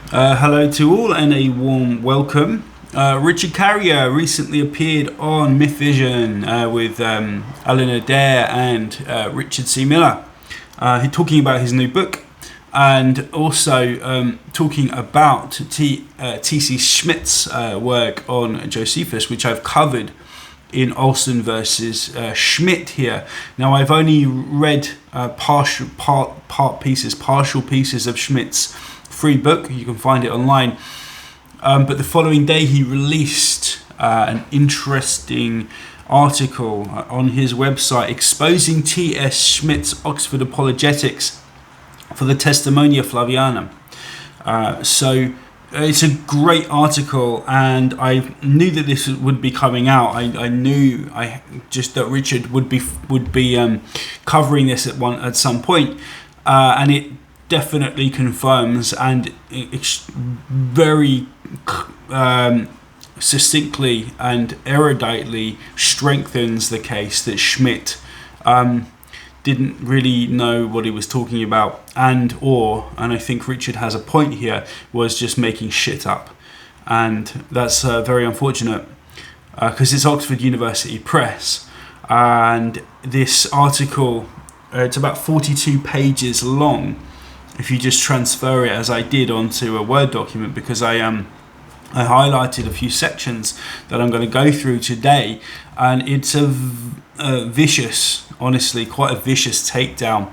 Hello to all and a warm welcome. Richard Carrier recently appeared on Myth Vision with Alan Adair and Richard C. Miller, talking about his new book and also talking about C Schmidt's work on Josephus, which I've covered in Olson versus Schmidt here. Now I've only read partial pieces of Schmidt's free book. You can find it online. But the following day he released an interesting article on his website exposing CSchmidt Oxford apologetics for the Testimonia Flavianum. So it's a great article, and I knew that this would be coming out. I knew that Richard would be covering this at some point, and it definitely confirms and very succinctly and eruditely strengthens the case that Schmidt didn't really know what he was talking about, and I think Richard has a point here, was just making shit up. And that's very unfortunate because it's Oxford University Press, and this article, it's about 42 pages long if you just transfer it as I did onto a Word document, because I highlighted a few sections that I'm going to go through today, and it's a vicious, honestly, quite a vicious takedown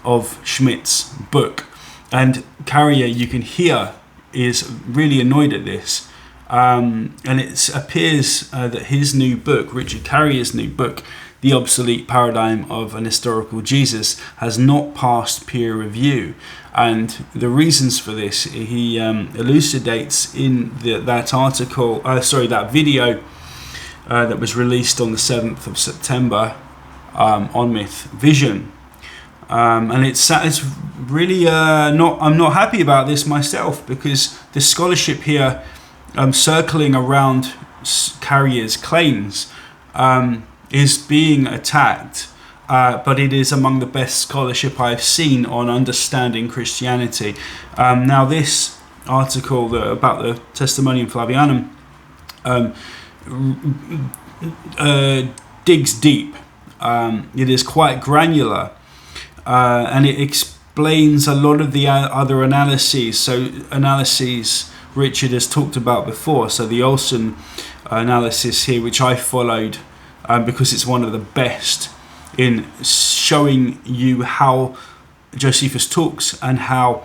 of Schmidt's book. And Carrier, you can hear, is really annoyed at this. And it appears that his new book, Richard Carrier's new book, The Obsolete Paradigm of an Historical Jesus, has not passed peer review. And the reasons for this, he elucidates in that video that was released on the 7th of September on Myth Vision. And it's really I'm not happy about this myself, because the scholarship here circling around Carrier's claims is being attacked. But it is among the best scholarship I've seen on understanding Christianity. Now, this article about the Testimonium Flavianum digs deep. It is quite granular, and it explains a lot of the other analyses. So analyses Richard has talked about before. So the Olson analysis here, which I followed because it's one of the best in showing you how Josephus talks and how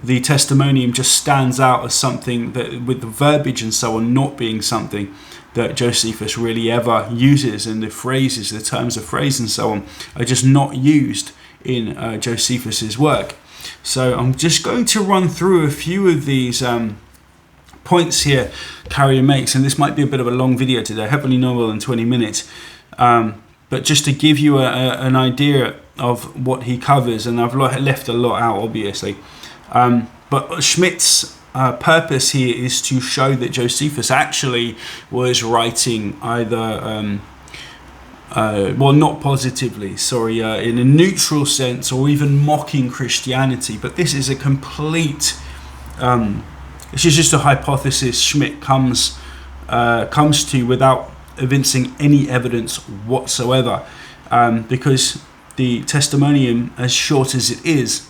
the Testimonium just stands out as something that, with the verbiage and so on, not being something that Josephus really ever uses, and the phrases, the terms of phrase and so on, are just not used in Josephus's work. So I'm just going to run through a few of these points here Carrier makes, and this might be a bit of a long video today, hopefully no more than 20 minutes. But just to give you an idea of what he covers, and I've left a lot out, obviously. But Schmidt's purpose here is to show that Josephus actually was writing either, not positively, in a neutral sense, or even mocking Christianity. But this is a complete, this is just a hypothesis Schmidt comes to without evincing any evidence whatsoever, because the Testimonium, as short as it is,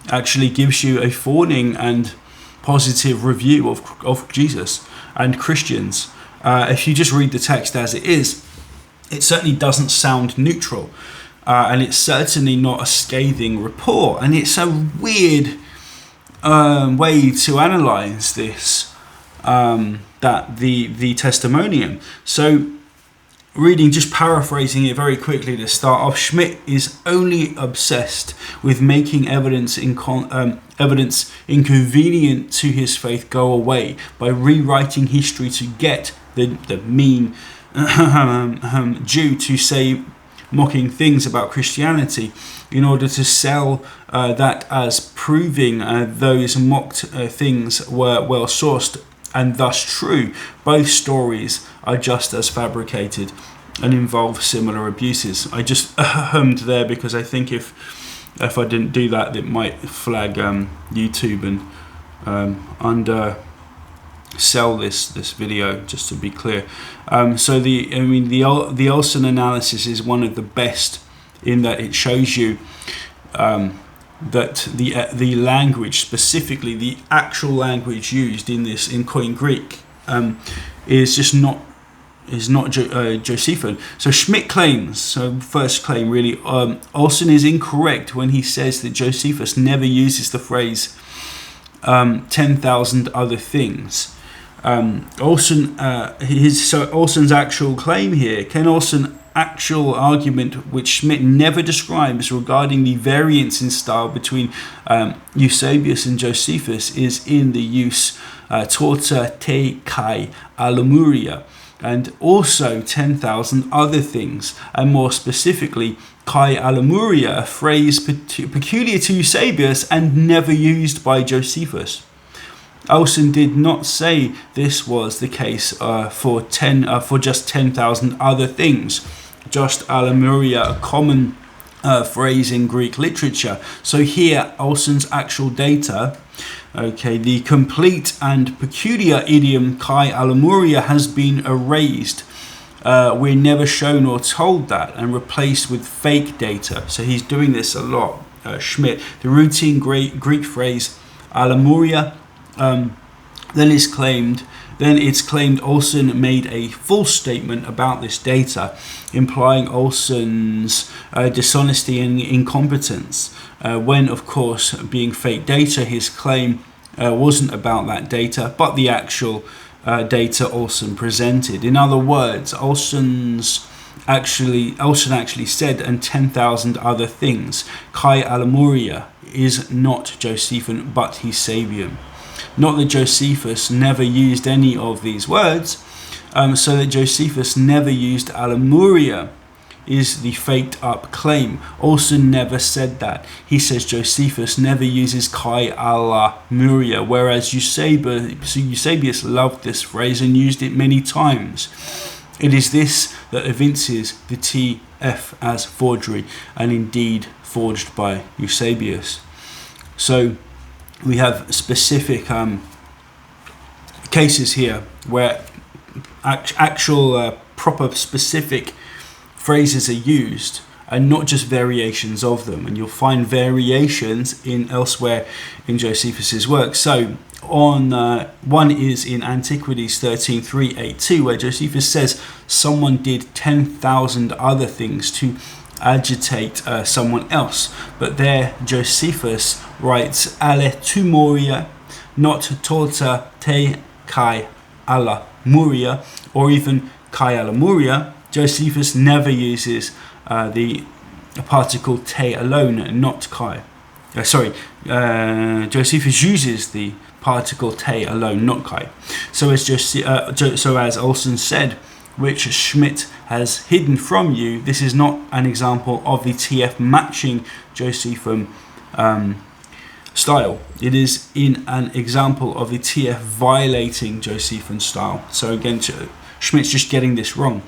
actually gives you a fawning and positive review of Jesus and Christians. If you just read the text as it is, it certainly doesn't sound neutral, and it's certainly not a scathing report. And it's a weird way to analyze this, that the Testimonium. So just paraphrasing it very quickly to start off, Schmidt is only obsessed with making evidence inconvenient to his faith go away by rewriting history to get the mean Jew to say mocking things about Christianity in order to sell that as proving those mocked things were well sourced and thus true. Both stories are just as fabricated and involve similar abuses. I just hummed there because I think if I didn't do that, it might flag YouTube and undersell this video, just to be clear. So the Olson analysis is one of the best in that it shows you that the language, specifically the actual language used in Koine Greek, is not Josephine. So Schmidt claims, so first claim really, Olson is incorrect when he says that Josephus never uses the phrase 10,000 other things. Olson's actual claim here, Ken Olson actual argument which Schmidt never describes regarding the variance in style between Eusebius and Josephus is in the use torta te kai alamuria, and also 10,000 other things, and more specifically kai alamuria, a phrase peculiar to Eusebius and never used by Josephus. Olson did not say this was the case for just 10,000 other things, just alamuria, a common phrase in Greek literature. So here, Olson's actual data, okay, the complete and peculiar idiom kai alamuria has been erased. We're never shown or told that, and replaced with fake data. So he's doing this a lot, Schmidt. The routine Greek phrase alamuria, then it's claimed Olson made a false statement about this data, implying Olson's dishonesty and incompetence, when of course, being fake data, his claim wasn't about that data but the actual data Olson presented. In other words, Olson actually said, and 10,000 other things. Kai alamuria is not Josephine but Eusebian. Not that Josephus never used any of these words, so that Josephus never used alamuria is the faked up claim. Olson never said that. He says Josephus never uses kai alamuria, whereas Eusebius loved this phrase and used it many times. It is this that evinces the TF as forgery, and indeed forged by Eusebius. So we have specific cases here where actual proper specific phrases are used, and not just variations of them. And you'll find variations elsewhere in Josephus's work. So one is in Antiquities 13.382, where Josephus says someone did 10,000 other things to agitate someone else, but there Josephus writes ale tumoria, not torta te kai ala muria, or even kai ala muria. Josephus never uses the particle te alone, not kai. Josephus uses the particle te alone, not kai. So as Olson said, which Schmidt has hidden from you, this is not an example of the TF matching Josephine style. It is in an example of the TF violating Josephine style. So again, Schmidt's just getting this wrong.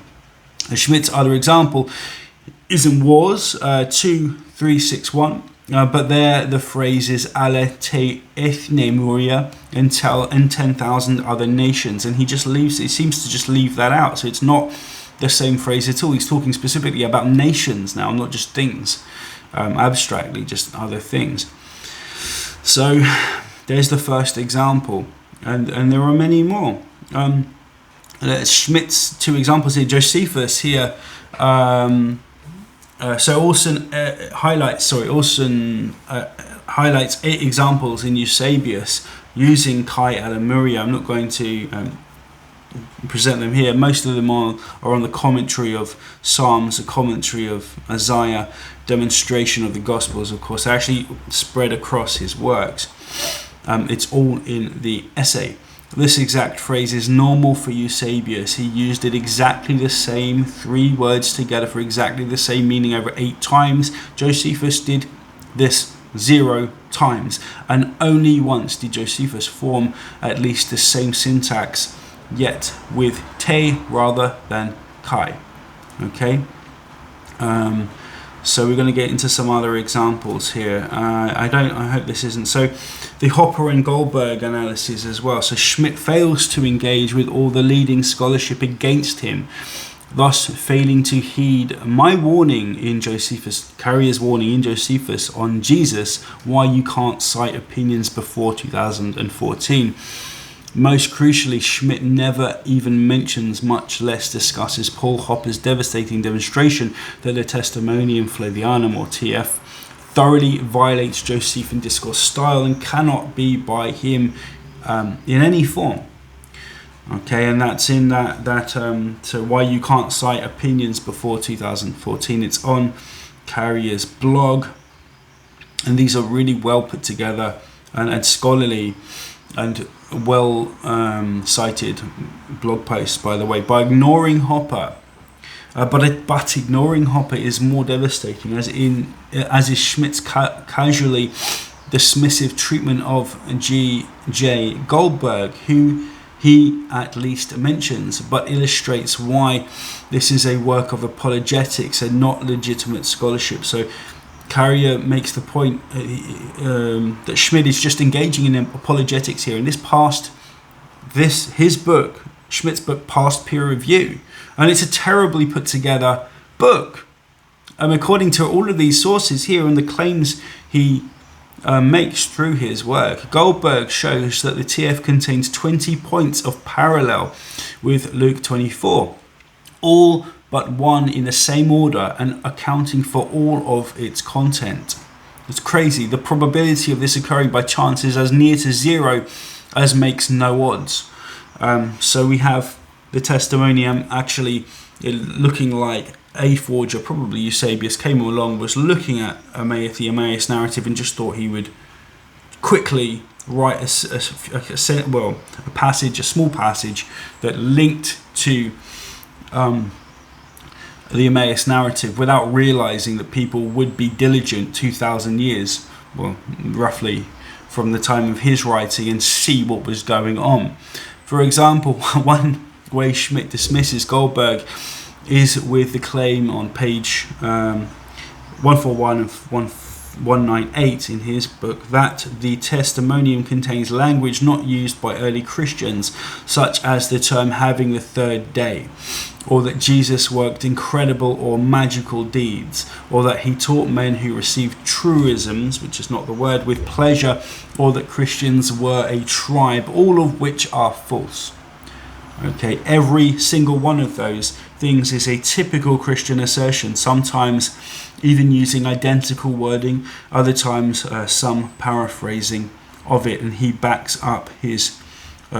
Schmidt's other example is in Wars 2.361, but there the phrase is ale te ethne muria, and 10,000 other nations, and he seems to just leave that out. So it's not the same phrase at all. He's talking specifically about nations now, not just things, abstractly, just other things. So there's the first example, and there are many more. Schmidt's two examples here. Josephus here. So Olson highlights 8 examples in Eusebius using kai alamuria. I'm not going to present them here. Most of them are on the commentary of Psalms, a commentary of Isaiah, demonstration of the Gospels, of course. They're actually spread across his works. It's all in the essay. This exact phrase is normal for Eusebius. He used it exactly the same, 3 words together for exactly the same meaning over 8 times. Josephus did this 0 times, and only once did Josephus form at least the same syntax, yet with te rather than kai. Okay? So we're going to get into some other examples here. I hope this isn't. So the Hopper and Goldberg analysis as well. So Schmidt fails to engage with all the leading scholarship against him, thus failing to heed my warning in Josephus, Carrier's warning in Josephus on Jesus, why you can't cite opinions before 2014. Most crucially, Schmidt never even mentions, much less discusses, Paul Hopper's devastating demonstration that the Testimonium Flavianum, or TF, thoroughly violates Josephine discourse style and cannot be by him in any form. Okay, and that's in so why you can't cite opinions before 2014. It's on Carrier's blog, and these are really well put together and scholarly and well cited blog posts, by the way. By ignoring Hopper, but ignoring Hopper is more devastating, as is Schmidt's casually dismissive treatment of G.J. Goldberg, who he at least mentions, but illustrates why this is a work of apologetics and not legitimate scholarship. So Carrier makes the point that Schmidt is just engaging in apologetics here. And Schmidt's book, passed peer review, and it's a terribly put together book. According to all of these sources here and the claims he makes through his work, Goldberg shows that the TF contains 20 points of parallel with Luke 24, all but one in the same order and accounting for all of its content. It's crazy. The probability of this occurring by chance is as near to zero as makes no odds. So we have the Testimonium actually looking like a forger, probably Eusebius, came along, was looking at the Emmaus narrative and just thought he would quickly write a small passage that linked to the Emmaus narrative, without realizing that people would be diligent 2,000 years, well, roughly from the time of his writing, and see what was going on. For example, one way Schmidt dismisses Goldberg is with the claim on page 141 and 198 in his book that the Testimonium contains language not used by early Christians, such as the term having the third day, or that Jesus worked incredible or magical deeds, or that he taught men who received truisms, which is not the word, with pleasure, or that Christians were a tribe, all of which are false. Okay, every single one of those things is a typical Christian assertion, sometimes even using identical wording, other times some paraphrasing of it, and he backs up his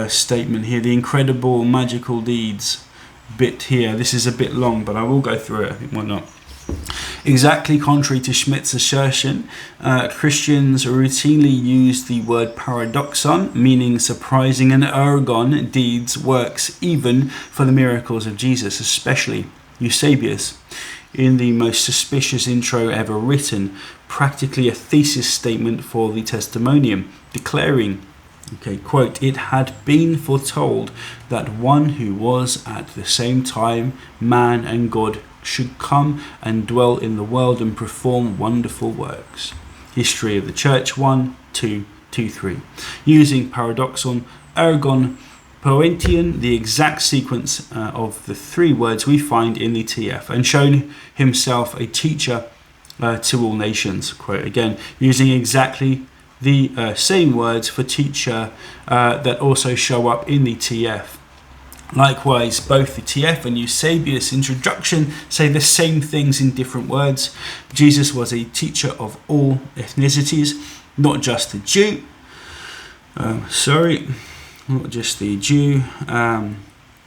statement here. The incredible magical deeds bit here, this is a bit long, but I will go through it, I think, why not? Exactly contrary to Schmidt's assertion, Christians routinely use the word paradoxon, meaning surprising, and ergon, deeds, works, even for the miracles of Jesus, especially Eusebius, in the most suspicious intro ever written, practically a thesis statement for the Testimonium, declaring, okay, quote, "It had been foretold that one who was at the same time man and God should come and dwell in the world and perform wonderful works." History of the Church 1:2-3. Using paradoxon, ergon, poentian, the exact sequence of the three words we find in the TF, and shown himself a teacher to all nations. Quote again, using exactly the same words for teacher that also show up in the TF. Likewise, both the TF and Eusebius' introduction say the same things in different words. Jesus was a teacher of all ethnicities, not just the Jew. Not just the Jew.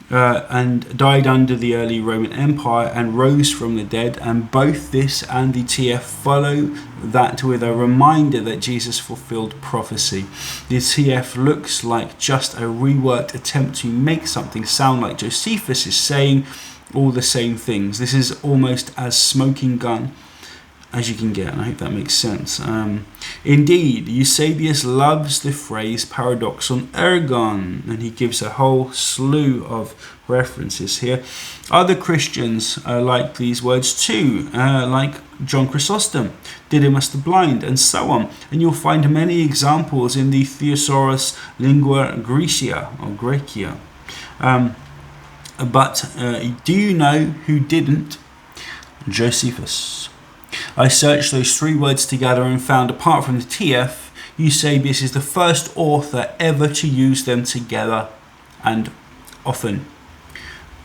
And died under the early Roman Empire and rose from the dead. And both this and the TF follow that with a reminder that Jesus fulfilled prophecy. The TF looks like just a reworked attempt to make something sound like Josephus is saying all the same things. This is almost as smoking gun as you can get, and I hope that makes sense. Indeed, Eusebius loves the phrase paradoxon ergon, and he gives a whole slew of references here. Other Christians like these words too, like John Chrysostom, Didymus the Blind, and so on. And you'll find many examples in the Thesaurus Lingua Graecia. But do you know who didn't? Josephus. I searched those three words together and found, apart from the TF, Eusebius is the first author ever to use them together, and often.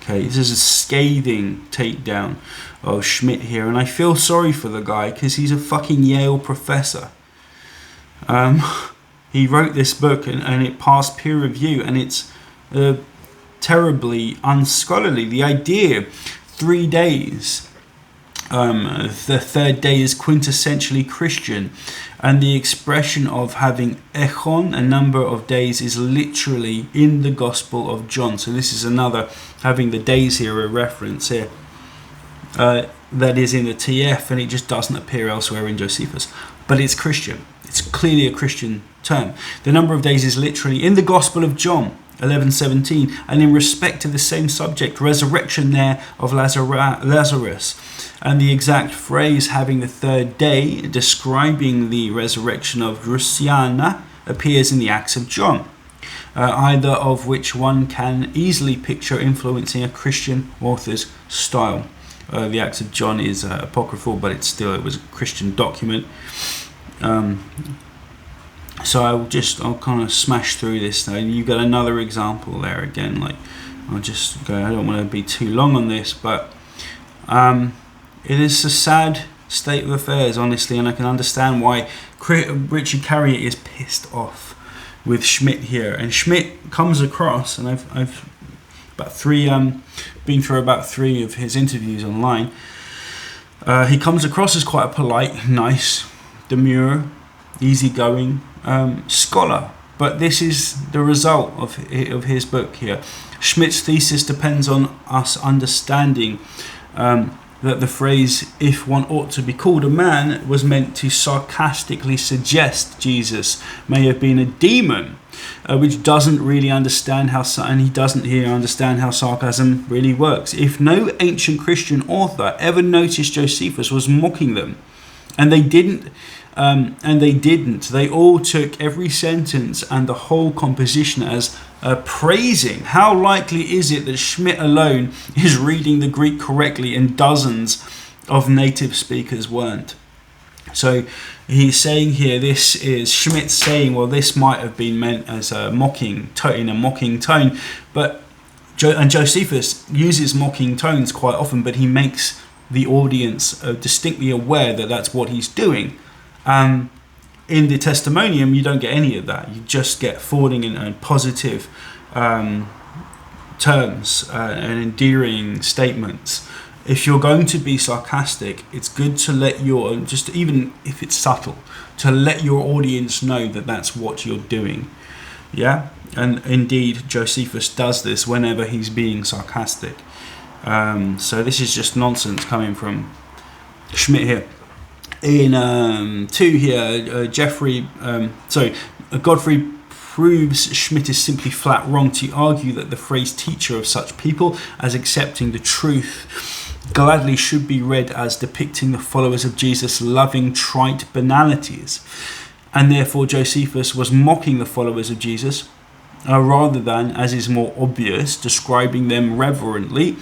Okay, this is a scathing takedown of Schmidt here, and I feel sorry for the guy because he's a fucking Yale professor. He wrote this book and it passed peer review, and it's terribly unscholarly. The idea, 3 days, the third day is quintessentially Christian, and the expression of having echon, a number of days, is literally in the Gospel of John. So this is another, having the days here, a reference here that is in the TF, and it just doesn't appear elsewhere in Josephus. But it's Christian. It's clearly a Christian term. The number of days is literally in the Gospel of John 11:17, and in respect to the same subject, resurrection there of Lazarus, and the exact phrase having the third day describing the resurrection of Drusiana appears in the Acts of John, either of which one can easily picture influencing a Christian author's style. The Acts of John is apocryphal, but it was a Christian document. So I'll kind of smash through this now. You got another example there again. I'll just go. I don't want to be too long on this, but it is a sad state of affairs, honestly, and I can understand why Richard Carrier is pissed off with Schmidt here. And Schmidt comes across, and I've been through about 3 of his interviews online. He comes across as quite a polite, nice, demure, easygoing scholar, but this is the result of his book here. Schmidt's thesis depends on us understanding that the phrase "if one ought to be called a man" was meant to sarcastically suggest Jesus may have been a demon, which doesn't really understand and he doesn't here understand how sarcasm really works. If no ancient Christian author ever noticed Josephus was mocking them, and they didn't. They all took every sentence and the whole composition as praising. How likely is it that Schmidt alone is reading the Greek correctly and dozens of native speakers weren't? So he's saying here, this is Schmidt saying, well, this might have been meant as a mocking in a mocking tone, but Josephus uses mocking tones quite often, but he makes the audience distinctly aware that that's what he's doing. In the Testimonium, you don't get any of that. You just get forwarding and positive terms and endearing statements. If you're going to be sarcastic, it's good to let even if it's subtle, to let your audience know that that's what you're doing. Yeah? And indeed, Josephus does this whenever he's being sarcastic. So this is just nonsense coming from Schmidt here. In 2 here, Godfrey proves Schmidt is simply flat wrong to argue that the phrase teacher of such people as accepting the truth gladly should be read as depicting the followers of Jesus' loving trite banalities, and therefore Josephus was mocking the followers of Jesus rather than, as is more obvious, describing them reverently,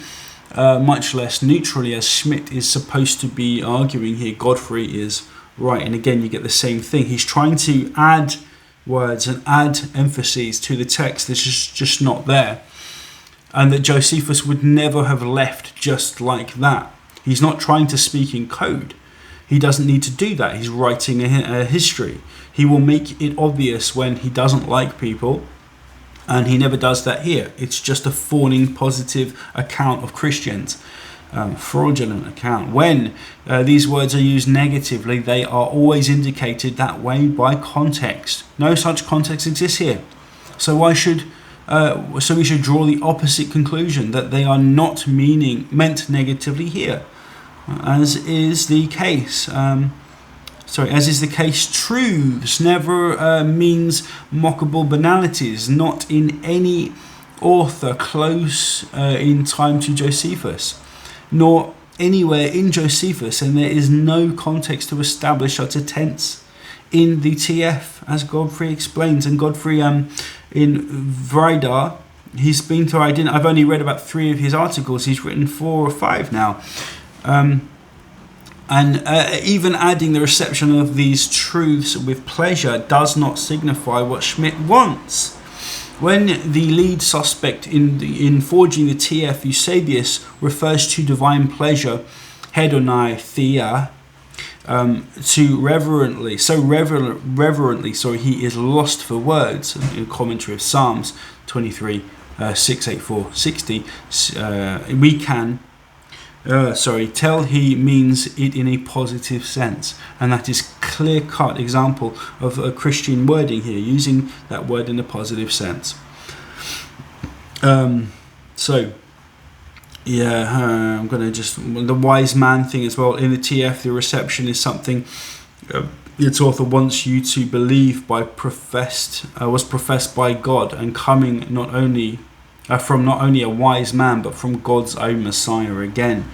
much less neutrally, as Schmidt is supposed to be arguing here. Godfrey is right, and again you get the same thing. He's trying to add words and add emphases to the text that's just not there, and that Josephus would never have left just like that. He's not trying to speak in code. He doesn't need to do that. He's writing a history. He will make it obvious when he doesn't like people, and he never does that here. It's just a fawning positive account of Christians, fraudulent account. When these words are used negatively, they are always indicated that way by context. No such context exists here. So we should draw the opposite conclusion, that they are not meant negatively here. as is the case. As is the case, truths never means mockable banalities, not in any author close in time to Josephus, nor anywhere in Josephus, and there is no context to establish such a tense in the TF, as Godfrey explains. And Godfrey in Vridar, he's been through, I've only read about 3 of his articles, he's written 4 or 5 now. Even adding the reception of these truths with pleasure does not signify what Schmidt wants. When the lead suspect in forging the TF, Eusebius, refers to divine pleasure, hedonai thea, to reverently, he is lost for words. In a commentary of Psalms 23, 6, 8, 4, 60, we can tell he means it in a positive sense, and that is clear-cut example of a Christian wording here, using that word in a positive sense. I'm gonna just the wise man thing as well in the TF. The reception is something its author wants you to believe was professed by God, and coming not only from a wise man, but from God's own Messiah. Again,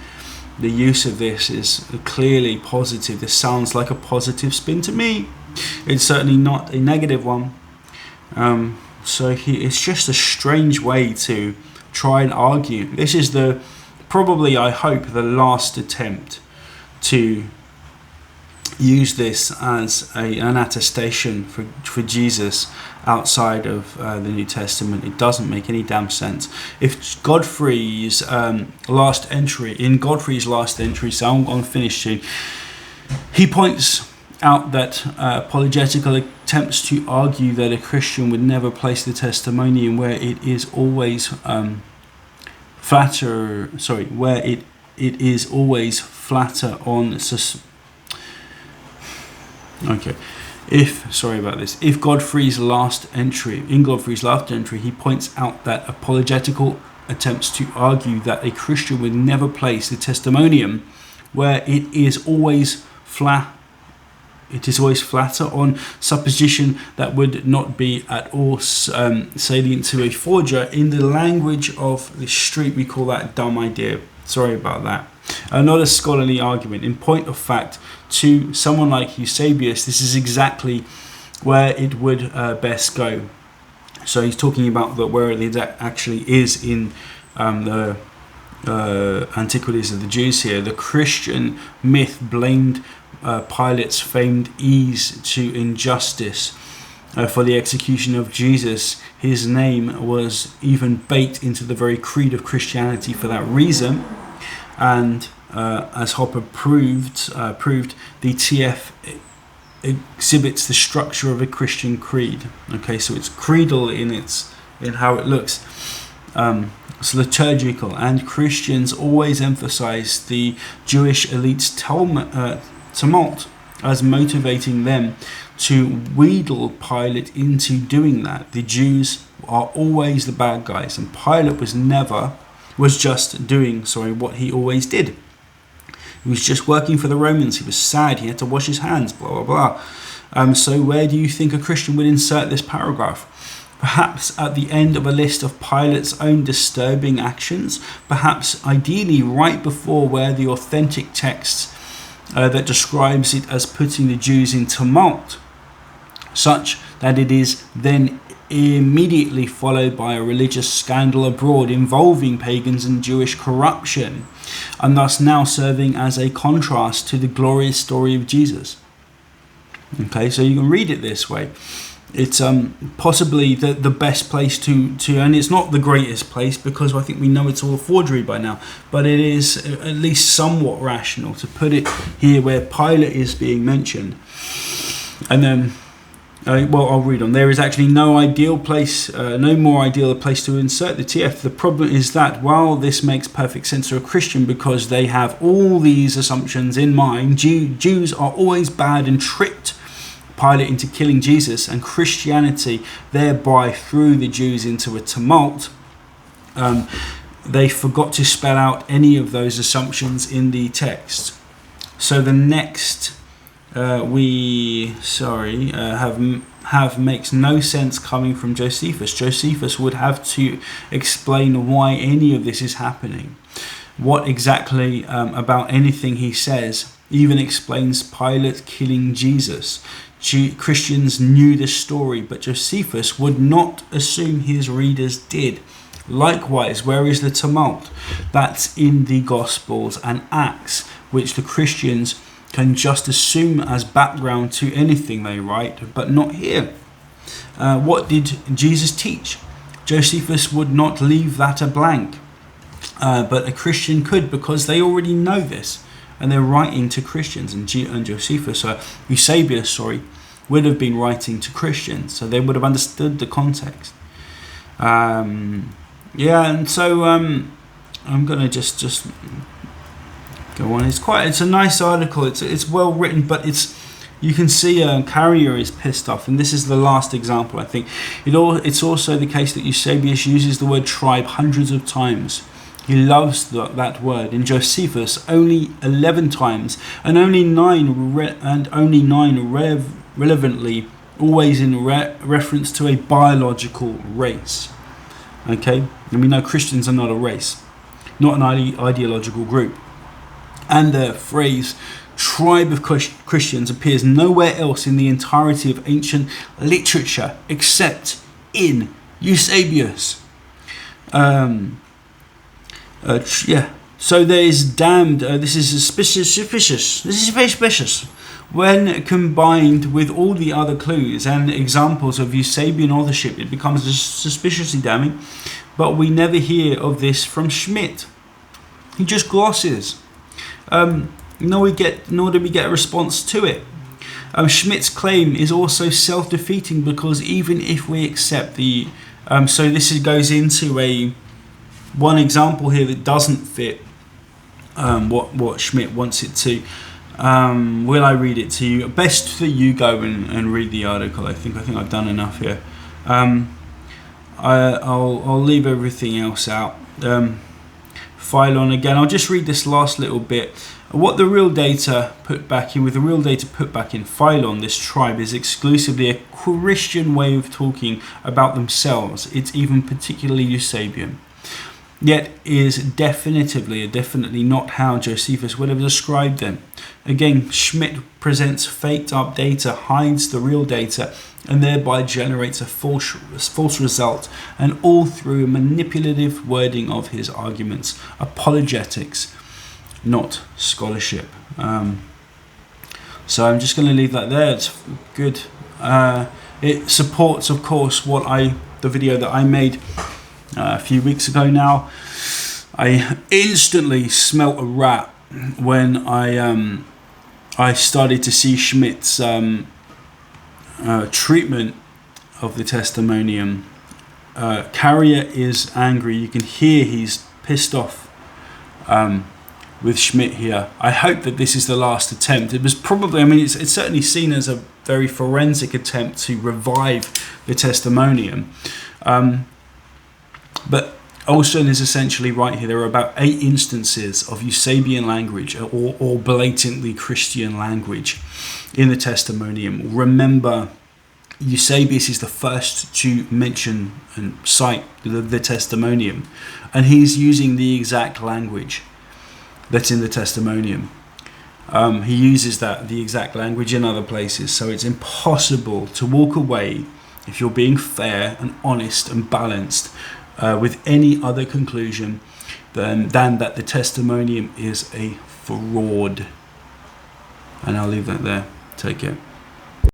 the use of this is clearly positive. This sounds like a positive spin to me. It's certainly not a negative one. It's just a strange way to try and argue. This is probably, I hope, the last attempt to use this as an attestation for Jesus outside of the New Testament. It doesn't make any damn sense. If Godfrey's last entry, so I'm finished soon, he points out that apologetical attempts to argue that a Christian would never place the testimonium where it is always flatter on If Godfrey's last entry, he points out that apologetical attempts to argue that a Christian would never place the testimonium where it is always flatter on supposition that would not be at all salient to a forger. In the language of the street, we call that a dumb idea. Sorry about that. Not a scholarly argument. In point of fact, to someone like Eusebius, this is exactly where it would best go. So he's talking about where it actually is in the Antiquities of the Jews here. The Christian myth blamed Pilate's famed ease to injustice for the execution of Jesus. His name was even baked into the very creed of Christianity for that reason. And as Hopper proved, the TF exhibits the structure of a Christian creed. Okay, so it's creedal in how it looks. It's liturgical, and Christians always emphasize the Jewish elite's tumult as motivating them to wheedle Pilate into doing that. The Jews are always the bad guys, and Pilate was just doing what he always did. He was just working for the Romans. He was sad. He had to wash his hands, blah, blah, blah. So where do you think a Christian would insert this paragraph? Perhaps at the end of a list of Pilate's own disturbing actions, perhaps ideally right before where the authentic text that describes it as putting the Jews in tumult, such that it is then immediately followed by a religious scandal abroad involving pagans and Jewish corruption, and thus now serving as a contrast to the glorious story of Jesus. Okay, so you can read it this way. It's possibly the best place to, and it's not the greatest place because I think we know it's all a forgery by now, but it is at least somewhat rational to put it here where Pilate is being mentioned. And then I'll read on. There is actually no more ideal place to insert the TF. The problem is that while this makes perfect sense to a Christian because they have all these assumptions in mind, Jews are always bad and tricked Pilate into killing Jesus, and Christianity thereby threw the Jews into a tumult. they forgot to spell out any of those assumptions in the text. So the next have makes no sense coming from Josephus. Josephus would have to explain why any of this is happening. What exactly about anything he says even explains Pilate killing Jesus. Christians knew this story, but Josephus would not assume his readers did. Likewise, where is the tumult? That's in the Gospels and Acts, which the Christians can just assume as background to anything they write, but not here. What did Jesus teach? Josephus would not leave that a blank, but a Christian could, because they already know this, and they're writing to Christians. And Josephus, Eusebius, would have been writing to Christians, so they would have understood the context. And so I'm gonna just go on. It's a nice article. It's well written, but you can see Carrier is pissed off, and this is the last example. I think it's also the case that Eusebius uses the word tribe hundreds of times. He loves that word. In Josephus, only 11 times, and only 9 relevantly, always in reference to a biological race. Okay, and we know Christians are not a race, not an ideological group. And the phrase tribe of Christians appears nowhere else in the entirety of ancient literature except in Eusebius. So there is damned. This is suspicious. This is very suspicious. When combined with all the other clues and examples of Eusebian authorship, it becomes suspiciously damning. But we never hear of this from Schmidt. He just glosses. Nor do we get a response to it. Schmidt's claim is also self-defeating, because even if we accept the... so this goes into one example here that doesn't fit what Schmidt wants it to. Will I read it to you? Best that you go and read the article. I think I've done enough here. I'll leave everything else out. Phylon again. I'll just read this last little bit. What the real data put back in, with the real data put back in Phylon, this tribe is exclusively a Christian way of talking about themselves. It's even particularly Eusebian. Yet is definitely not how Josephus would have described them. Again, Schmidt presents faked up data, hides the real data, and thereby generates a false result, and all through manipulative wording of his arguments. Apologetics, not scholarship. So I'm just going to leave that there. It's good. It supports, of course, the video that I made a few weeks ago now. I instantly smelt a rat when I started to see Schmidt's treatment of the Testimonium. Carrier is angry. You can hear he's pissed off with Schmidt here. I hope that this is the last attempt. It was probably, it's certainly seen as a very forensic attempt to revive the Testimonium. But Olson is essentially right here. There are about 8 instances of Eusebian language or blatantly Christian language in the Testimonium. Remember, Eusebius is the first to mention and cite the Testimonium, and he's using the exact language that's in the Testimonium. He uses the exact language in other places, so it's impossible to walk away, if you're being fair and honest and balanced, with any other conclusion than that the Testimonium is a fraud. And I'll leave that there. Take care.